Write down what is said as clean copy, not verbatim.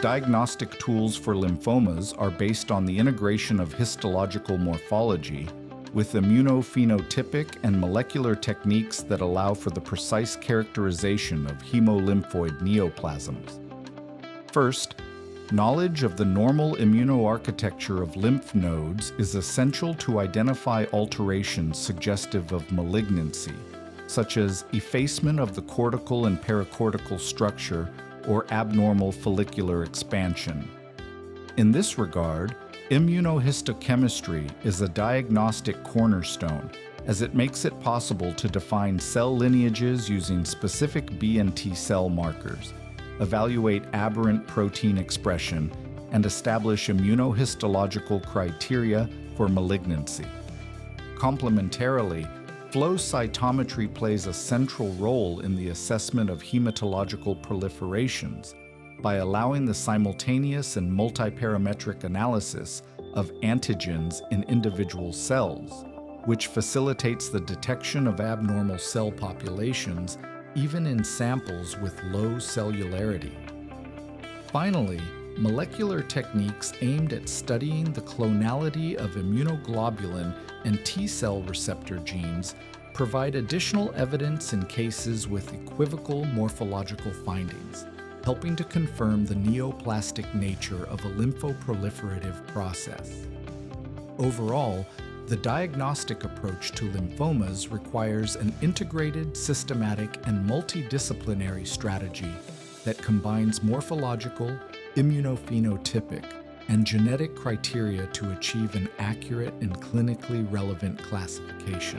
Diagnostic tools for lymphomas are based on the integration of histological morphology with immunophenotypic and molecular techniques that allow for the precise characterization of hemolymphoid neoplasms. First, knowledge of the normal immunoarchitecture of lymph nodes is essential to identify alterations suggestive of malignancy, such as effacement of the cortical and pericortical structure or abnormal follicular expansion. In this regard, immunohistochemistry is a diagnostic cornerstone, as it makes it possible to define cell lineages using specific B and T cell markers, evaluate aberrant protein expression, and establish immunohistological criteria for malignancy. Complementarily, flow cytometry plays a central role in the assessment of hematological proliferations by allowing the simultaneous and multiparametric analysis of antigens in individual cells, which facilitates the detection of abnormal cell populations even in samples with low cellularity. Finally, molecular techniques aimed at studying the clonality of immunoglobulin and T-cell receptor genes provide additional evidence in cases with equivocal morphological findings, helping to confirm the neoplastic nature of a lymphoproliferative process. Overall, the diagnostic approach to lymphomas requires an integrated, systematic, and multidisciplinary strategy that combines morphological, immunophenotypic, and genetic criteria to achieve an accurate and clinically relevant classification.